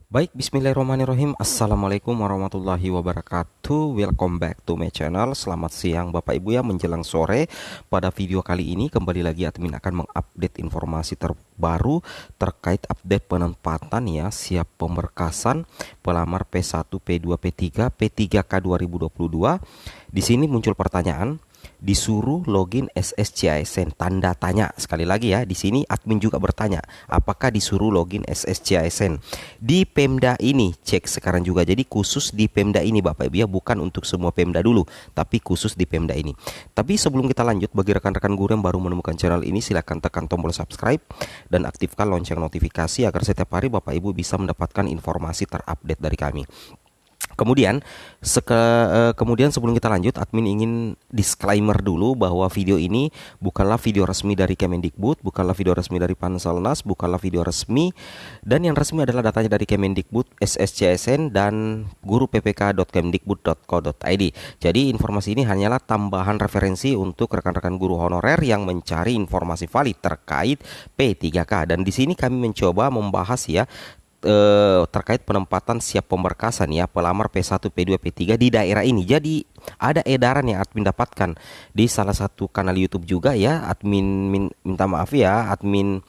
Baik, bismillahirrahmanirrahim. Assalamualaikum warahmatullahi wabarakatuh. Welcome back to my channel. Selamat siang Bapak Ibu ya, menjelang sore. Pada video kali ini kembali lagi admin akan mengupdate informasi terbaru terkait update penempatan ya, siap pemberkasan pelamar P1, P2, P3, P3K 2022. Di sini muncul pertanyaan, disuruh login SSCISN, tanda tanya. Sekali lagi ya, di sini admin juga bertanya, apakah disuruh login SSCISN di Pemda ini? Cek sekarang juga. Jadi khusus di Pemda ini Bapak Ibu ya, bukan untuk semua Pemda dulu, tapi khusus di Pemda ini. Tapi sebelum kita lanjut, bagi rekan-rekan guru yang baru menemukan channel ini, silahkan tekan tombol subscribe dan aktifkan lonceng notifikasi agar setiap hari Bapak Ibu bisa mendapatkan informasi terupdate dari kami. Kemudian sebelum kita lanjut, admin ingin disclaimer dulu bahwa video ini bukanlah video resmi dari Kemendikbud, bukanlah video resmi dari Panselnas, bukanlah video resmi, dan yang resmi adalah datanya dari Kemendikbud, SSCSN, dan guru.ppk.kemdikbud.co.id. Jadi informasi ini hanyalah tambahan referensi untuk rekan-rekan guru honorer yang mencari informasi valid terkait P3K. Dan di sini kami mencoba membahas ya terkait penempatan siap pemberkasan ya pelamar P1, P2, P3 di daerah ini. Jadi ada edaran yang admin dapatkan di salah satu kanal YouTube juga ya. Admin minta maaf ya, admin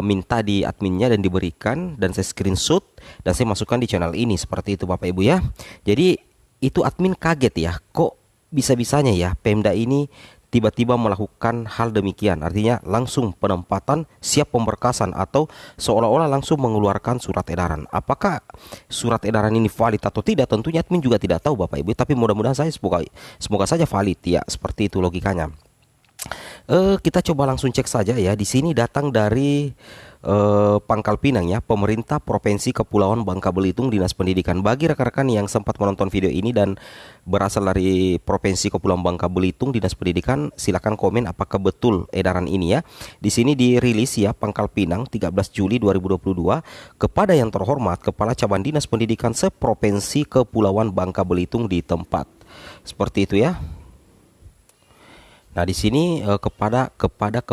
minta di adminnya dan diberikan, dan saya screenshot dan saya masukkan di channel ini seperti itu Bapak Ibu ya. Jadi itu admin kaget ya, kok bisa-bisanya ya Pemda ini tiba-tiba melakukan hal demikian. Artinya langsung penempatan siap pemberkasan atau seolah-olah langsung mengeluarkan surat edaran. Apakah surat edaran ini valid atau tidak? Tentunya admin juga tidak tahu Bapak Ibu, tapi mudah-mudahan semoga saja valid ya, seperti itu logikanya. Kita coba langsung cek saja ya. Di sini datang dari Pangkal Pinang ya, Pemerintah Provinsi Kepulauan Bangka Belitung, Dinas Pendidikan. Bagi rekan-rekan yang sempat menonton video ini dan berasal dari Provinsi Kepulauan Bangka Belitung, Dinas Pendidikan, silakan komen apakah betul edaran ini ya. Di sini dirilis ya, Pangkal Pinang 13 Juli 2022, kepada yang terhormat Kepala Cabang Dinas Pendidikan seprovinsi Kepulauan Bangka Belitung di tempat. Seperti itu ya. Nah, di sini kepada kepala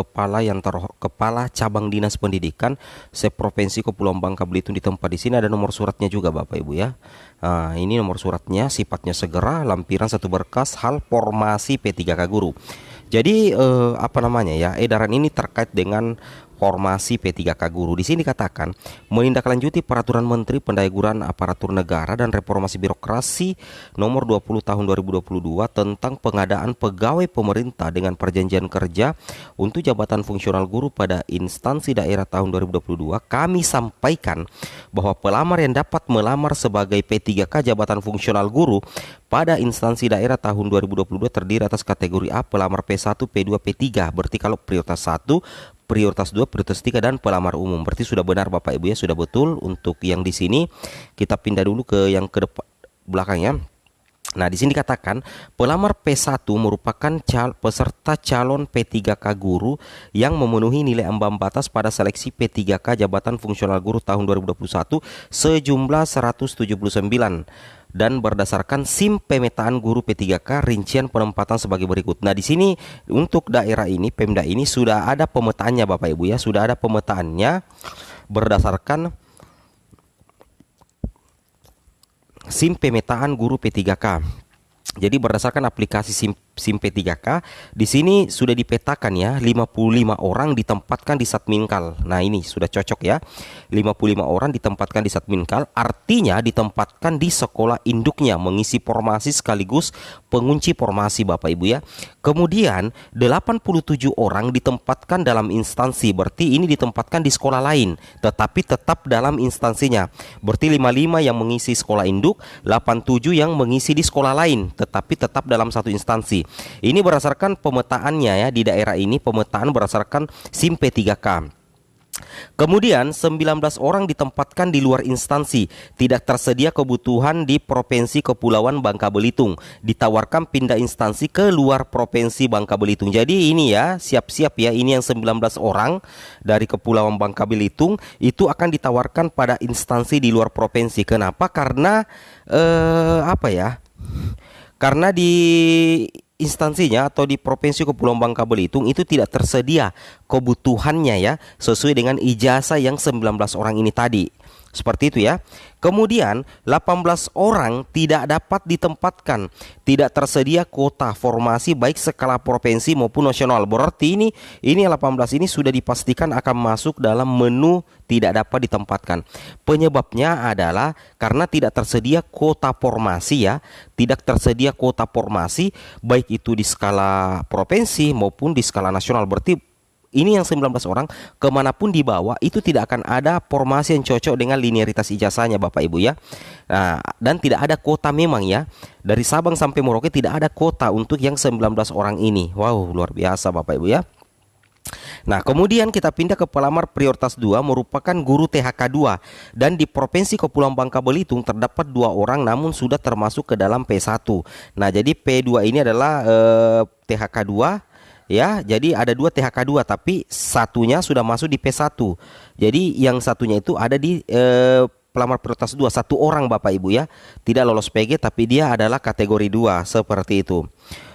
cabang dinas pendidikan seprovinsi Kepulauan Bangka Belitung di tempat. Di sini ada nomor suratnya juga Bapak Ibu ya. Nah, ini nomor suratnya, sifatnya segera, lampiran satu berkas hal formasi P3K guru. Jadi apa namanya ya, edaran ini terkait dengan formasi P3K guru. Di sini dikatakan menindaklanjuti peraturan Menteri Pendayagunaan Aparatur Negara dan Reformasi Birokrasi nomor 20 tahun 2022 tentang pengadaan pegawai pemerintah dengan perjanjian kerja untuk jabatan fungsional guru pada instansi daerah tahun 2022. Kami sampaikan bahwa pelamar yang dapat melamar sebagai P3K jabatan fungsional guru pada instansi daerah tahun 2022 terdiri atas kategori A, pelamar P1, P2, P3. Berarti kalau prioritas 1, prioritas 2, prioritas 3, dan pelamar umum. Berarti sudah benar Bapak Ibu ya, sudah betul. Untuk yang di sini kita pindah dulu ke yang ke depan belakangnya. Nah, di sini dikatakan pelamar P1 merupakan peserta calon P3K guru yang memenuhi nilai ambang batas pada seleksi P3K jabatan fungsional guru tahun 2021 sejumlah 179, dan berdasarkan SIM pemetaan guru P3K rincian penempatan sebagai berikut. Nah, di sini untuk daerah ini, Pemda ini sudah ada pemetaannya Bapak Ibu ya, sudah ada pemetaannya berdasarkan SIM pemetaan guru P3K. Jadi berdasarkan aplikasi SIM P3K, di sini sudah dipetakan ya, 55 orang ditempatkan di Satminkal. Nah, ini sudah cocok ya. 55 orang ditempatkan di Satminkal, artinya ditempatkan di sekolah induknya mengisi formasi sekaligus pengunci formasi Bapak Ibu ya. Kemudian 87 orang ditempatkan dalam instansi, berarti ini ditempatkan di sekolah lain tetapi tetap dalam instansinya. Berarti 55 yang mengisi sekolah induk, 87 yang mengisi di sekolah lain tetapi tetap dalam satu instansi. Ini berdasarkan pemetaannya ya, di daerah ini pemetaan berdasarkan SIM P3K. Kemudian 19 orang ditempatkan di luar instansi, tidak tersedia kebutuhan di Provinsi Kepulauan Bangka Belitung, ditawarkan pindah instansi ke luar Provinsi Bangka Belitung. Jadi ini ya, siap-siap ya, ini yang 19 orang dari Kepulauan Bangka Belitung itu akan ditawarkan pada instansi di luar provinsi. Kenapa? Karena karena di instansinya atau di Provinsi Kepulauan Bangka Belitung itu tidak tersedia kebutuhannya ya, sesuai dengan ijazah yang 19 orang ini tadi. Seperti itu ya. Kemudian 18 orang tidak dapat ditempatkan. Tidak tersedia kuota formasi baik skala provinsi maupun nasional. Berarti ini 18 ini sudah dipastikan akan masuk dalam menu tidak dapat ditempatkan. Penyebabnya adalah karena tidak tersedia kuota formasi ya. Tidak tersedia kuota formasi baik itu di skala provinsi maupun di skala nasional. Berarti ini yang 19 orang kemanapun dibawa itu tidak akan ada formasi yang cocok dengan linearitas ijazahnya Bapak Ibu ya. Nah, dan tidak ada kuota memang ya. Dari Sabang sampai Merauke tidak ada kuota untuk yang 19 orang ini. Wow, luar biasa Bapak Ibu ya. Nah, kemudian kita pindah ke pelamar prioritas 2 merupakan guru THK 2 dan di Provinsi Kepulauan Bangka Belitung terdapat 2 orang namun sudah termasuk ke dalam P1. Nah, jadi P2 ini adalah THK 2 ya, jadi ada 2 THK 2 tapi satunya sudah masuk di P1. Jadi yang satunya itu ada di pelamar prioritas 2, 1 orang Bapak Ibu ya. Tidak lolos PG tapi dia adalah kategori 2 seperti itu.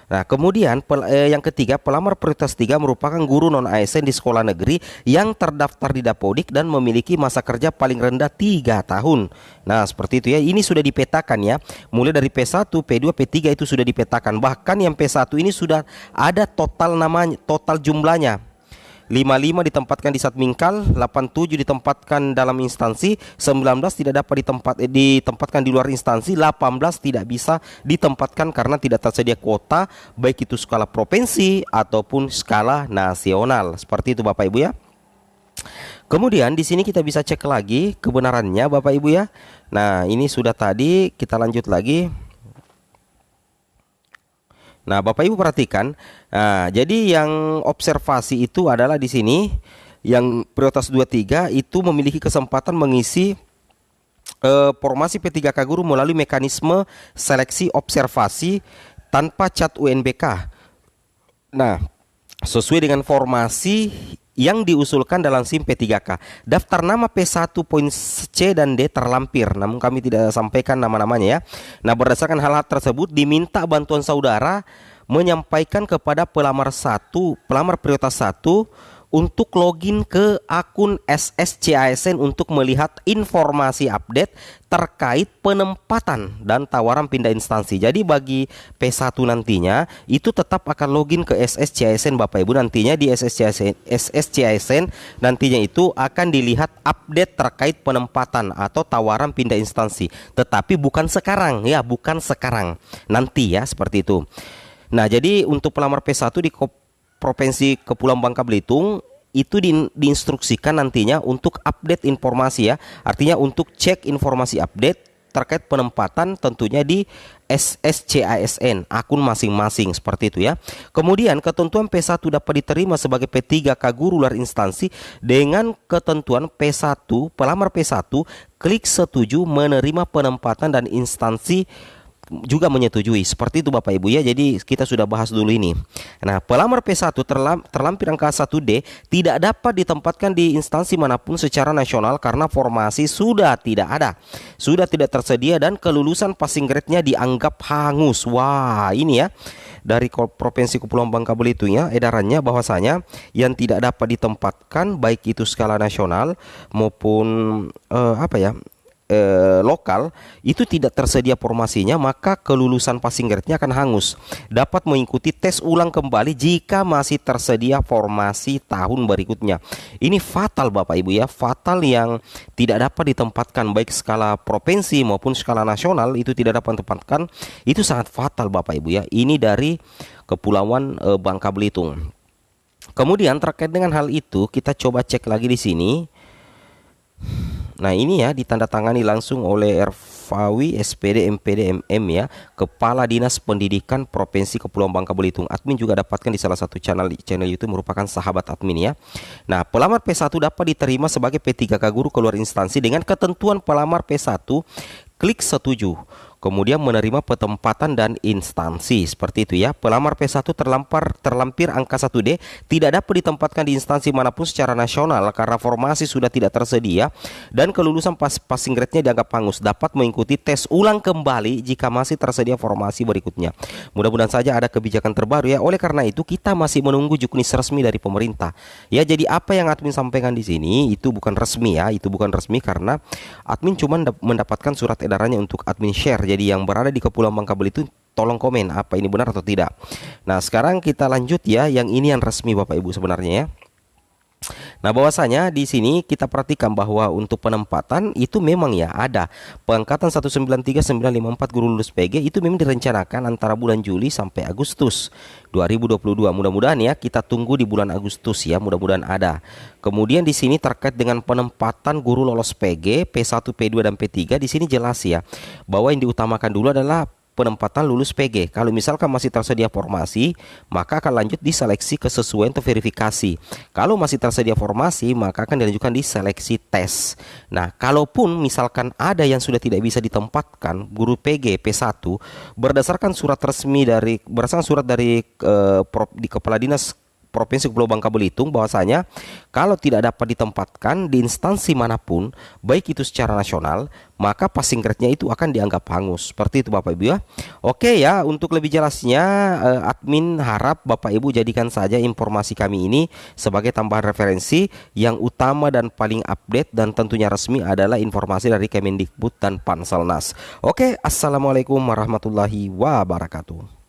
Nah, kemudian yang ketiga, pelamar prioritas 3 merupakan guru non ASN di sekolah negeri yang terdaftar di Dapodik dan memiliki masa kerja paling rendah 3 tahun. Nah, seperti itu ya. Ini sudah dipetakan ya. Mulai dari P1, P2, P3 itu sudah dipetakan. Bahkan yang P1 ini sudah ada total namanya, total jumlahnya. 55 ditempatkan di Satmingkal, 87 ditempatkan dalam instansi, 19 tidak dapat ditempatkan di luar instansi, 18 tidak bisa ditempatkan karena tidak tersedia kuota baik itu skala provinsi ataupun skala nasional. Seperti itu Bapak Ibu ya. Kemudian di sini kita bisa cek lagi kebenarannya Bapak Ibu ya. Nah, ini sudah tadi, kita lanjut lagi. Nah, Bapak Ibu perhatikan. Nah, jadi yang observasi itu adalah di sini yang prioritas 23 itu memiliki kesempatan mengisi formasi P3K guru melalui mekanisme seleksi observasi tanpa cat UNBK. Nah, sesuai dengan formasi yang diusulkan dalam SIM P3K. Daftar nama P1 poin C dan D terlampir, namun kami tidak sampaikan nama-namanya ya. Nah, berdasarkan hal-hal tersebut diminta bantuan saudara menyampaikan kepada pelamar prioritas 1 untuk login ke akun SSCASN untuk melihat informasi update terkait penempatan dan tawaran pindah instansi. Jadi bagi P1 nantinya itu tetap akan login ke SSCASN Bapak Ibu. Nantinya di SSCASN nantinya itu akan dilihat update terkait penempatan atau tawaran pindah instansi. Tetapi bukan sekarang ya, bukan sekarang. Nanti ya, seperti itu. Nah, jadi untuk pelamar P1 di Provinsi Kepulauan Bangka Belitung itu diinstruksikan nantinya untuk update informasi ya. Artinya untuk cek informasi update terkait penempatan tentunya di SSCASN akun masing-masing seperti itu ya. Kemudian ketentuan P1 dapat diterima sebagai P3K guru luar instansi dengan ketentuan P1, pelamar P1 klik setuju menerima penempatan dan instansi juga menyetujui. Seperti itu Bapak Ibu ya. Jadi kita sudah bahas dulu ini. Nah, pelamar P1 terlampir angka 1D tidak dapat ditempatkan di instansi manapun secara nasional karena formasi sudah tidak ada, sudah tidak tersedia dan kelulusan passing grade-nya dianggap hangus. Wah, ini ya dari Provinsi Kepulauan Bangka Belitung ya, edarannya bahwasanya yang tidak dapat ditempatkan baik itu skala nasional maupun lokal itu tidak tersedia formasinya, maka kelulusan passing grade-nya akan hangus. Dapat mengikuti tes ulang kembali jika masih tersedia formasi tahun berikutnya. Ini fatal Bapak Ibu ya, fatal yang tidak dapat ditempatkan baik skala provinsi maupun skala nasional itu tidak dapat ditempatkan. Itu sangat fatal Bapak Ibu ya. Ini dari Kepulauan Bangka Belitung. Kemudian terkait dengan hal itu kita coba cek lagi di sini. Nah, ini ya ditandatangani langsung oleh Erfawi SPD MPD MM ya, Kepala Dinas Pendidikan Provinsi Kepulauan Bangka Belitung. Admin juga dapatkan di salah satu channel YouTube, merupakan sahabat admin ya. Nah, pelamar P1 dapat diterima sebagai P3K guru keluar instansi dengan ketentuan pelamar P1 klik setuju. Kemudian menerima petempatan dan instansi seperti itu ya. Pelamar P1 terlampir angka 1D tidak dapat ditempatkan di instansi manapun secara nasional karena formasi sudah tidak tersedia dan kelulusan passing grade-nya dianggap hangus. Dapat mengikuti tes ulang kembali jika masih tersedia formasi berikutnya. Mudah-mudahan saja ada kebijakan terbaru ya. Oleh karena itu kita masih menunggu juknis resmi dari pemerintah. Ya, jadi apa yang admin sampaikan di sini itu bukan resmi ya. Itu bukan resmi karena admin cuma mendapatkan surat edarannya untuk admin share. Jadi yang berada di Kepulauan Bangka Belitung tolong komen apa ini benar atau tidak. Nah, sekarang kita lanjut ya, yang ini yang resmi Bapak Ibu sebenarnya ya. Nah, bahwasanya di sini kita perhatikan bahwa untuk penempatan itu memang ya ada pengangkatan 193.954 guru lulus PG itu memang direncanakan antara bulan Juli sampai Agustus 2022. Mudah-mudahan ya, kita tunggu di bulan Agustus ya, mudah-mudahan ada. Kemudian di sini terkait dengan penempatan guru lolos PG, P1, P2 dan P3 di sini jelas ya bahwa yang diutamakan dulu adalah penempatan lulus PG. Kalau misalkan masih tersedia formasi, maka akan lanjut di seleksi kesesuaian atau verifikasi. Kalau masih tersedia formasi, maka akan dilanjutkan di seleksi tes. Nah, kalaupun misalkan ada yang sudah tidak bisa ditempatkan guru PG P1 berdasarkan surat dari di Kepala Dinas Provinsi Kepulauan Bangka Belitung bahwasanya kalau tidak dapat ditempatkan di instansi manapun, baik itu secara nasional, maka passing grade-nya itu akan dianggap hangus. Seperti itu Bapak Ibu ya. Oke ya, untuk lebih jelasnya admin harap Bapak Ibu jadikan saja informasi kami ini sebagai tambahan referensi. Yang utama dan paling update dan tentunya resmi adalah informasi dari Kemendikbud dan Panselnas. Oke, assalamualaikum warahmatullahi wabarakatuh.